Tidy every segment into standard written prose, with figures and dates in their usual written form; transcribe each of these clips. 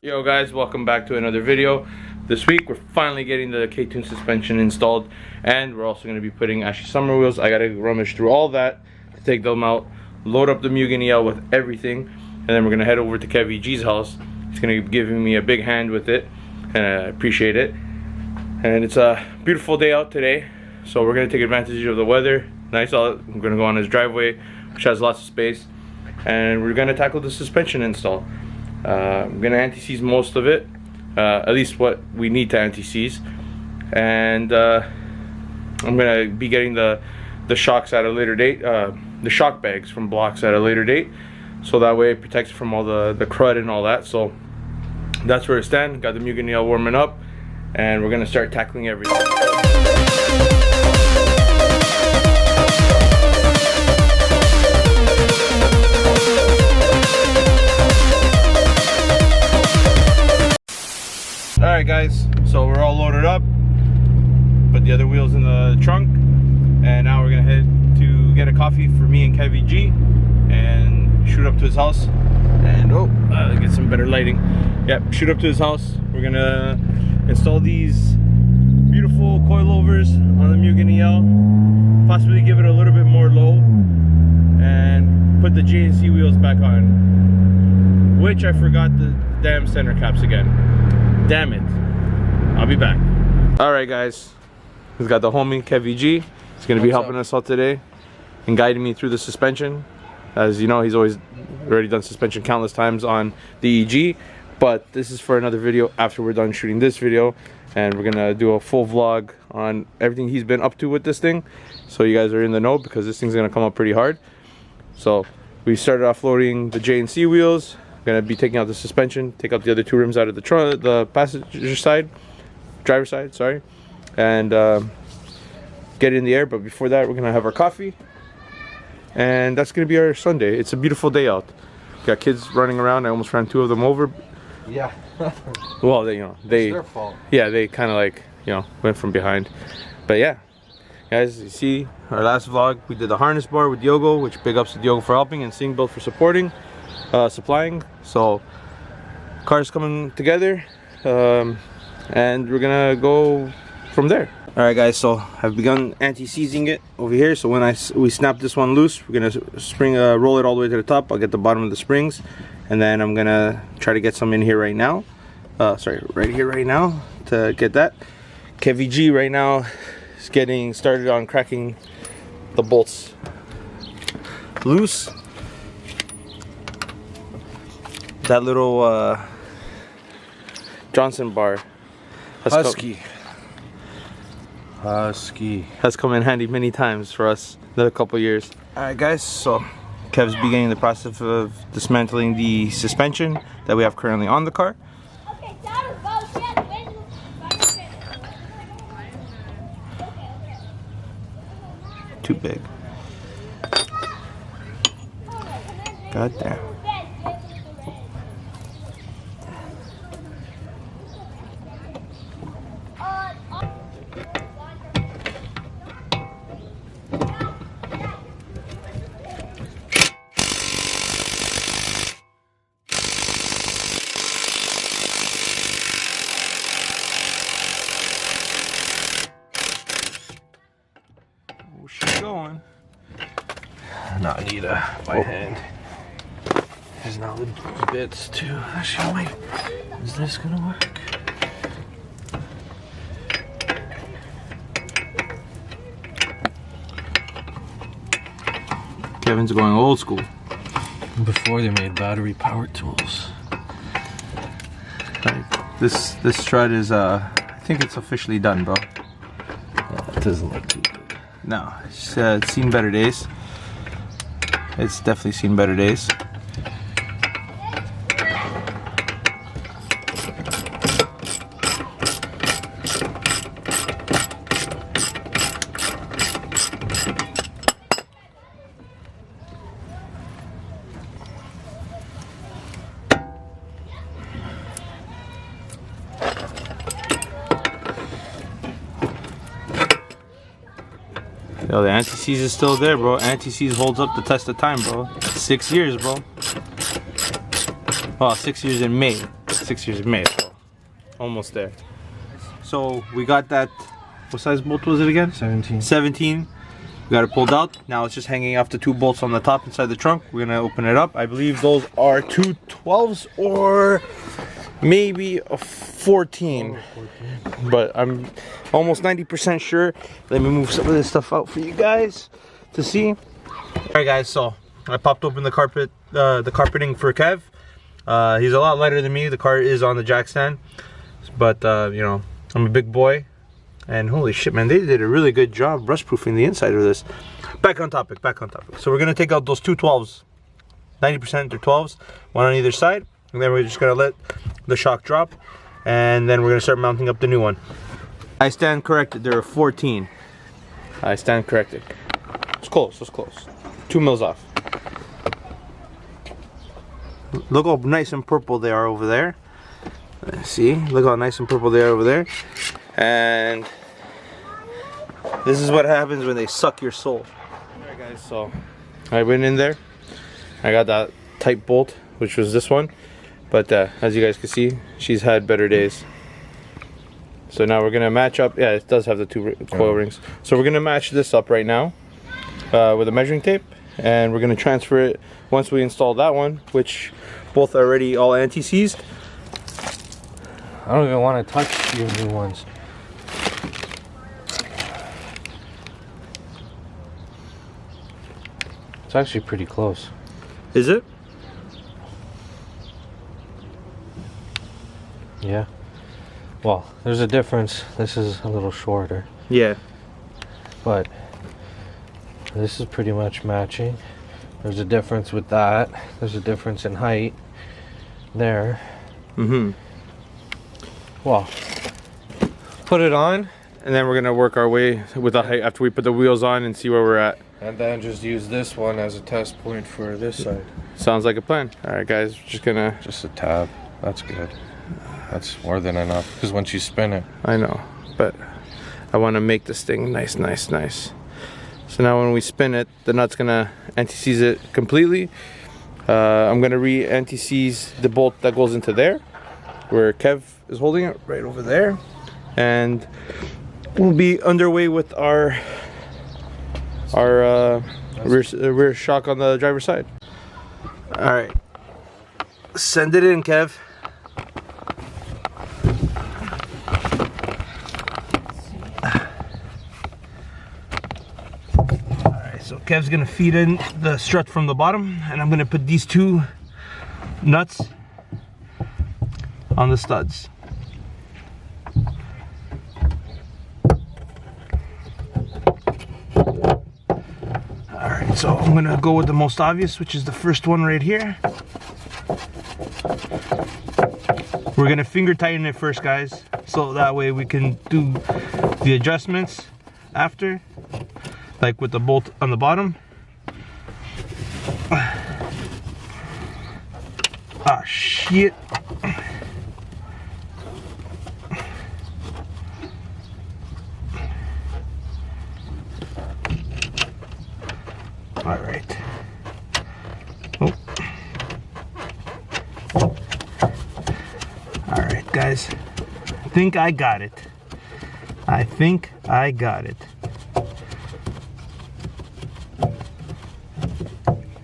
Yo guys, welcome back to another video. This week we're finally getting the ktuned suspension installed, and we're also going to be putting actually summer wheels. I gotta rummage through all that to take them out, load up the MugenEL with everything, and then we're going to head over to Kevy G's house. He's going to be giving me a big hand with it, and I appreciate it. And it's a beautiful day out today, so we're going to take advantage of the weather. Nice out. I'm going to go on his driveway, which has lots of space, and we're going to tackle the suspension install. I'm going to anti-seize most of it, at least what we need to anti-seize, and I'm going to be getting the shocks at a later date, the shock bags from blocks at a later date, so that way it protects from all the crud and all that. So that's where it stands. Got the MugenEL warming up, and we're going to start tackling everything. Alright guys, so we're all loaded up, put the other wheels in the trunk, and now we're gonna head to get a coffee for me and Kevy G and shoot up to his house and get some better lighting. Yep, shoot up to his house. We're gonna install these beautiful coilovers on the MugenEL, possibly give it a little bit more low, and put the JNC wheels back on, which I forgot the damn center caps again. Damn it. I'll be back. Alright guys, we've got the homie Kevy G. He's going to be helping us out today and guiding me through the suspension. As you know, he's already done suspension countless times on the EG, but this is for another video after we're done shooting this video, and we're going to do a full vlog on everything he's been up to with this thing, so you guys are in the know, because this thing's going to come up pretty hard. So we started off loading the JNC wheels. Gonna be taking out the suspension, take out the other two rims out of the trunk, the passenger side, driver side, sorry, and get it in the air. But before that, we're gonna have our coffee, and that's gonna be our Sunday. It's a beautiful day out. Got kids running around. I almost ran two of them over. Yeah. Well, they it's their fault. Yeah, they kind of went from behind. But yeah, guys, you see our last vlog, we did the harness bar with Diogo, which big ups to Diogo for helping, and Cvic for supporting. Supplying. So car's coming together, and we're gonna go from there. All right guys, so I've begun anti-seizing it over here. So when we snap this one loose, we're gonna roll it all the way to the top. I'll get the bottom of the springs, and then I'm gonna try to get some in here right now, right here right now, to get that. Kevy G right now is getting started on cracking the bolts loose. That little Johnson bar has come in handy many times for us in a couple years. Alright guys, so Kev's beginning the process of dismantling the suspension that we have currently on the car. Too big. God damn. Going. No, I need my hand. There's now the bits too. Actually, wait. Is this gonna work? Kevin's going old school. Before they made battery powered tools. Right. This strut is I think it's officially done, bro. Yeah, it doesn't look too good. No, it's seen better days. It's definitely seen better days. Yo, the anti-seize is still there, bro. Anti-seize holds up the test of time, bro. 6 years, bro. Well, 6 years in May. 6 years, May, so almost there. So we got that. What size bolt was it again? 17. 17. We got it pulled out. Now it's just hanging off the 2 bolts on the top inside the trunk. We're gonna open it up. I believe those are 2 12s or maybe a 14. But I'm almost 90% sure. Let me move some of this stuff out for you guys to see. Alright guys, so I popped open the carpeting for Kev. He's a lot lighter than me. The car is on the jack stand. But you know, I'm a big boy. And holy shit, man, they did a really good job rust-proofing the inside of this. Back on topic. So we're gonna take out those 2 12s. 90% they're 12s, one on either side. And then we're just gonna let the shock drop. And then we're gonna start mounting up the new one. I stand corrected, there are 14. I stand corrected. It's close, 2 mils off. Look how nice and purple they are over there. See, look how nice and purple they are over there. And this is what happens when they suck your soul. Alright guys, so I went in there. I got that tight bolt, which was this one. But as you guys can see, she's had better days. So now we're gonna match up. Yeah, it does have the 2 coil rings. So we're gonna match this up right now with a measuring tape. And we're gonna transfer it once we install that one, which both are already all anti-seized. I don't even want to touch your new ones. It's actually pretty close. Is it? Yeah. Well, there's a difference. This is a little shorter. Yeah. But this is pretty much matching. There's a difference with that. There's a difference in height there. Mm-hmm. Well, put it on. And then we're gonna work our way with the height after we put the wheels on and see where we're at. And then just use this one as a test point for this side. Sounds like a plan. All right, guys, just gonna... Just a tab. That's good. That's more than enough. Because once you spin it... I know, but I want to make this thing nice. So now when we spin it, the nut's gonna anti-seize it completely. I'm gonna re-anti-seize the bolt that goes into there, where Kev is holding it, right over there. And we'll be underway with our rear shock on the driver's side. All right, send it in, Kev. All right, so Kev's gonna feed in the strut from the bottom, and I'm gonna put these 2 nuts on the studs. So I'm gonna go with the most obvious, which is the first one right here. We're gonna finger tighten it first, guys, so that way we can do the adjustments after, like with the bolt on the bottom. Ah, shit. All right. Oh. All right, guys. I think I got it.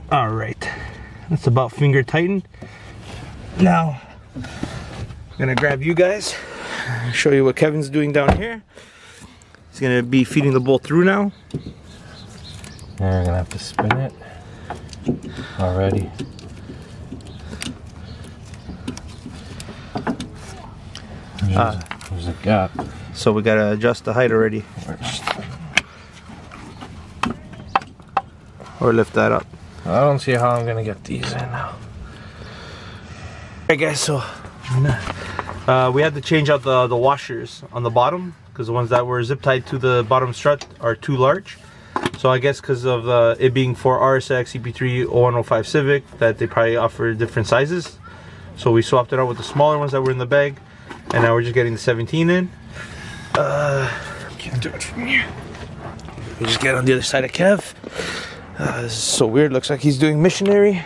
All right. That's about finger tightened. Now, I'm gonna grab you guys, show you what Kevin's doing down here. He's gonna be feeding the bolt through now. Now we're gonna have to spin it already. There's a gap. So we gotta adjust the height already. Or lift that up. I don't see how I'm gonna get these in now. Alright guys, so we had to change out the washers on the bottom because the ones that were zip tied to the bottom strut are too large. So I guess because of it being for RSX, CP3, 0105 Civic, that they probably offer different sizes. So we swapped it out with the smaller ones that were in the bag, and now we're just getting the 17 in. Can't do it from here. We just get on the other side of Kev. This is so weird. Looks like he's doing missionary.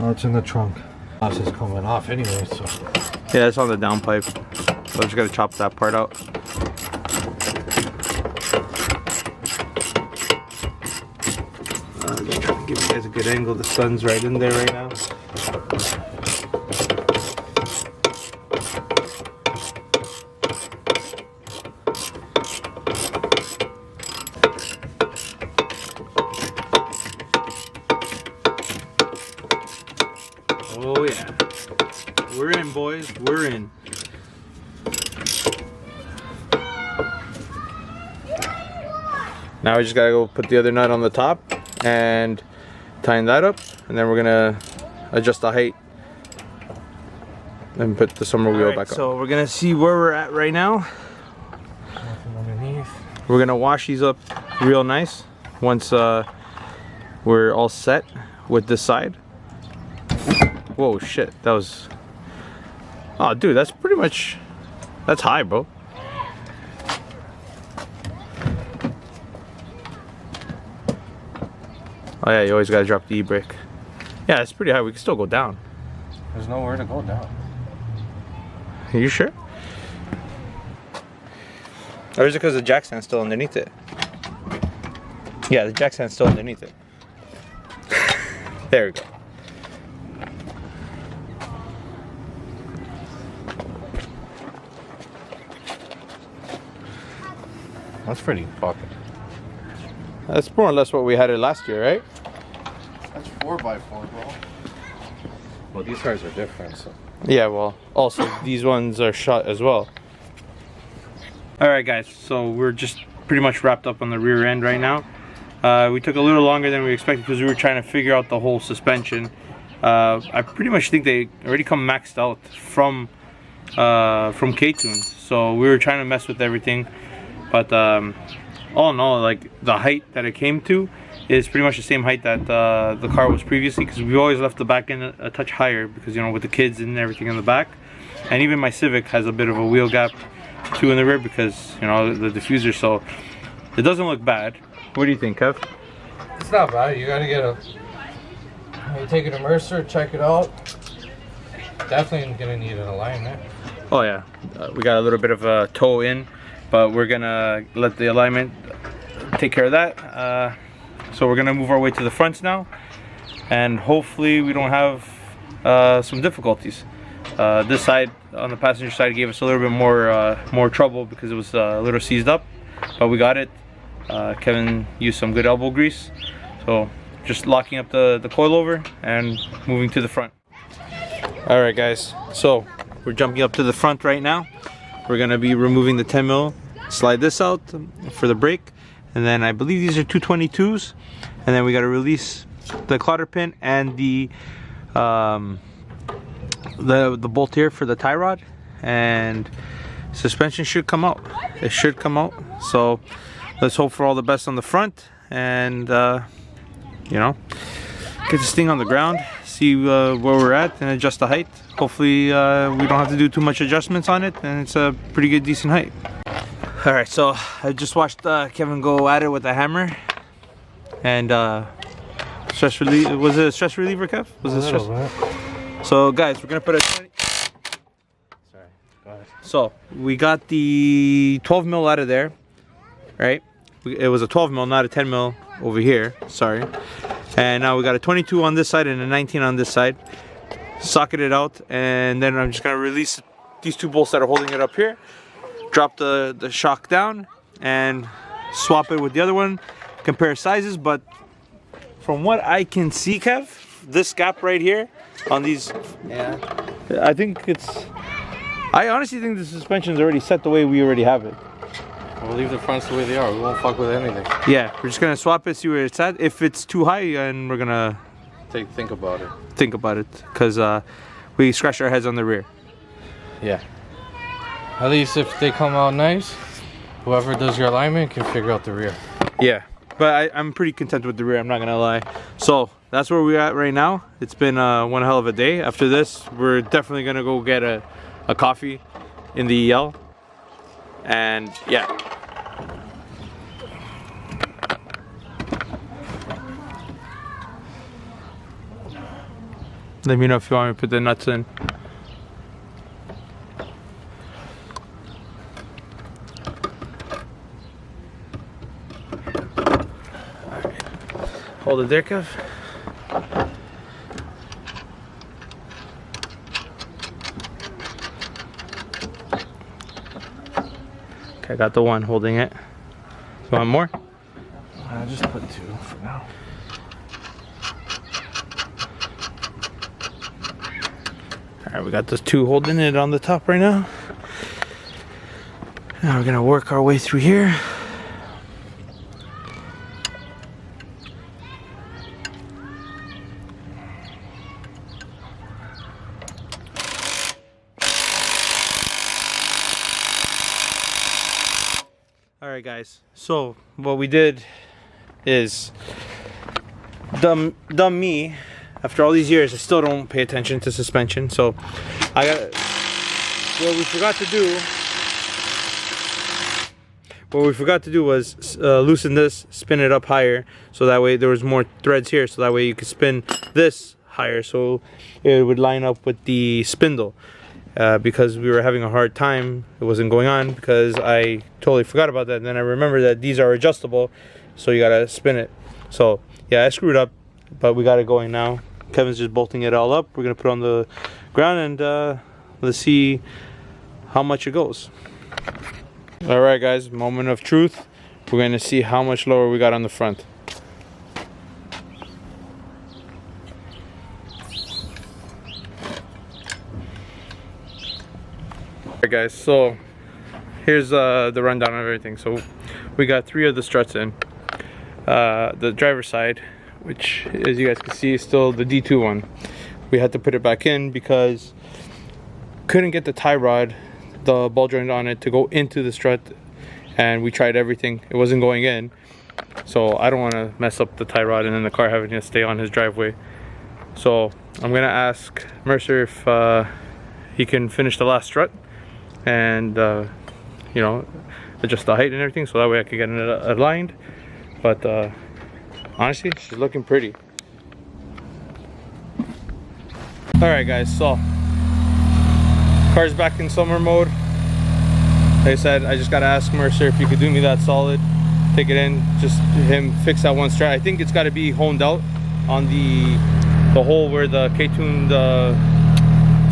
Oh, it's in the trunk. This is coming off anyway, so. Yeah, it's on the downpipe. So I'm just gonna chop that part out. I'm gonna try to give you guys a good angle. The sun's right in there right now. Oh yeah, we're in, boys, we're in. Now we just gotta go put the other nut on the top and tighten that up, and then we're gonna adjust the height and put the summer wheel back up. So we're gonna see where we're at right now. Nothing underneath. We're gonna wash these up real nice once we're all set with this side. Whoa, shit, that was... Oh, dude, that's pretty much... That's high, bro. Oh yeah, you always gotta drop the e-brake. Yeah, it's pretty high, we can still go down. There's nowhere to go down. Are you sure? Or is it because the jack stand's still underneath it? Yeah, the jack stand's still underneath it. There we go. That's pretty fucking. That's more or less what we had it last year, right? That's 4x4, bro. Well, these cars are different, so. Yeah, well, also these ones are shot as well. Alright guys, so we're just pretty much wrapped up on the rear end right now. We took a little longer than we expected because we were trying to figure out the whole suspension. I pretty much think they already come maxed out from ktuned, so we were trying to mess with everything. But all in all, like the height that it came to is pretty much the same height that the car was previously, because we always left the back end a touch higher because, you know, with the kids and everything in the back. And even my Civic has a bit of a wheel gap too in the rear because, you know, the diffuser, so it doesn't look bad. What do you think, Kev? It's not bad. You gotta get a. You take it to Mercer, check it out. Definitely gonna need an alignment. Oh yeah, we got a little bit of a toe in, but we're gonna let the alignment take care of that. So we're gonna move our way to the fronts now, and hopefully we don't have some difficulties. This side, on the passenger side, gave us a little bit more trouble because it was a little seized up, but we got it. Kevin used some good elbow grease, so just locking up the coilover and moving to the front. All right guys, so we're jumping up to the front right now. We're gonna be removing the 10 mil, slide this out for the brake, and then I believe these are 222s, and then we gotta release the cotter pin and the bolt here for the tie rod, and suspension should come out. It should come out, so let's hope for all the best on the front, and you know, get this thing on the ground, see where we're at, and adjust the height. Hopefully we don't have to do too much adjustments on it, and it's a pretty good, decent height. All right, so I just watched Kevin go at it with a hammer, and stress reliever. Was it a stress reliever, Kev? Was it stress? So guys, we're gonna put a 20. Sorry, go ahead. So we got the 12 mil out of there, right? It was a 12 mil, not a 10 mil over here. Sorry. And now we got a 22 on this side and a 19 on this side. Socket it out, and then I'm just gonna release these two bolts that are holding it up here. Drop the shock down and swap it with the other one. Compare sizes, but from what I can see, Kev, this gap right here on these, yeah, I think I honestly think the suspension's already set the way we already have it. We'll leave the fronts the way they are. We won't fuck with anything. Yeah, we're just gonna swap it, see where it's at. If it's too high, and we're gonna think about it. Think about it, because we scratched our heads on the rear. Yeah. At least if they come out nice, whoever does your alignment can figure out the rear. Yeah, but I'm pretty content with the rear, I'm not gonna lie. So that's where we're at right now. It's been one hell of a day. After this, we're definitely gonna go get a coffee in the EL. And yeah. Let me know if you want me to put the nuts in. Alright. Hold it there, Kev. Okay, I got the one holding it. You want more? I'll just put 2 for now. Alright, we got those 2 holding it on the top right now. Now we're gonna work our way through here. Alright guys, so what we did is dumb me. After all these years, I still don't pay attention to suspension. So what we forgot to do was loosen this, spin it up higher, so that way there was more threads here, so that way you could spin this higher, so it would line up with the spindle. Because we were having a hard time, it wasn't going on because I totally forgot about that. And then I remembered that these are adjustable, so you gotta spin it. So yeah, I screwed up, but we got it going now. Kevin's just bolting it all up. We're gonna put it on the ground and let's see how much it goes. All right guys, moment of truth. We're gonna see how much lower we got on the front. Alright guys, so here's the rundown of everything. So we got 3 of the struts in. The driver's side, which as you guys can see is still the D2 one. We had to put it back in because couldn't get the tie rod, the ball joint on it, to go into the strut, and we tried everything. It wasn't going in, so I don't want to mess up the tie rod and then the car having to stay on his driveway. So I'm gonna ask Mercer if he can finish the last strut and you know, adjust the height and everything, so that way I could get it aligned. But honestly, she's looking pretty. Alright guys, so car's back in summer mode. Like I said, I just gotta ask Mercer if he could do me that solid, take it in, just him fix that one strut. I think it's got to be honed out on the hole where the ktuned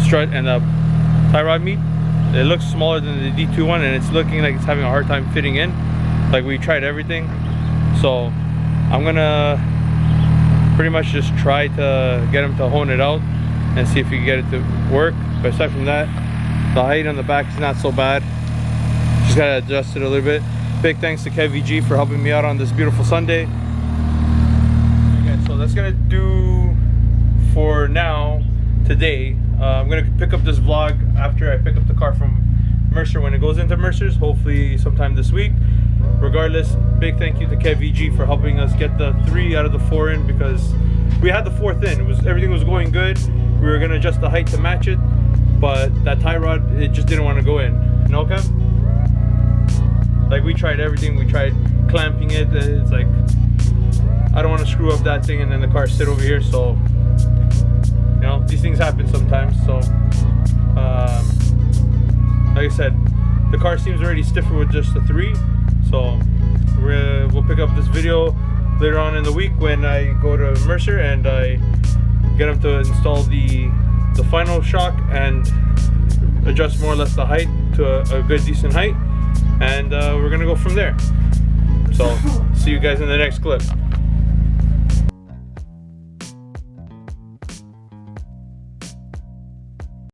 strut and the tie rod meet. It looks smaller than the D2 one, and it's looking like it's having a hard time fitting in. Like, we tried everything. So I'm gonna pretty much just try to get him to hone it out and see if we can get it to work. But aside from that, the height on the back is not so bad. Just gotta adjust it a little bit. Big thanks to KVG for helping me out on this beautiful Sunday. Okay, so that's gonna do for now today. I'm gonna pick up this vlog after I pick up the car from Mercer, when it goes into Mercer's, hopefully sometime this week. Regardless, big thank you to KVG for helping us get the 3 out of the 4 in, because we had the 4th in. Everything was going good. We were gonna adjust the height to match it, but that tie rod, it just didn't want to go in. No, Kev? Like, we tried everything. We tried clamping it. It's like, I don't want to screw up that thing and then the car sit over here. So, you know, these things happen sometimes. So like I said, the car seems already stiffer with just the 3. So we'll pick up this video later on in the week when I go to Mercer and I get him to install the final shock and adjust more or less the height to a good decent height, and we're gonna go from there. So see you guys in the next clip.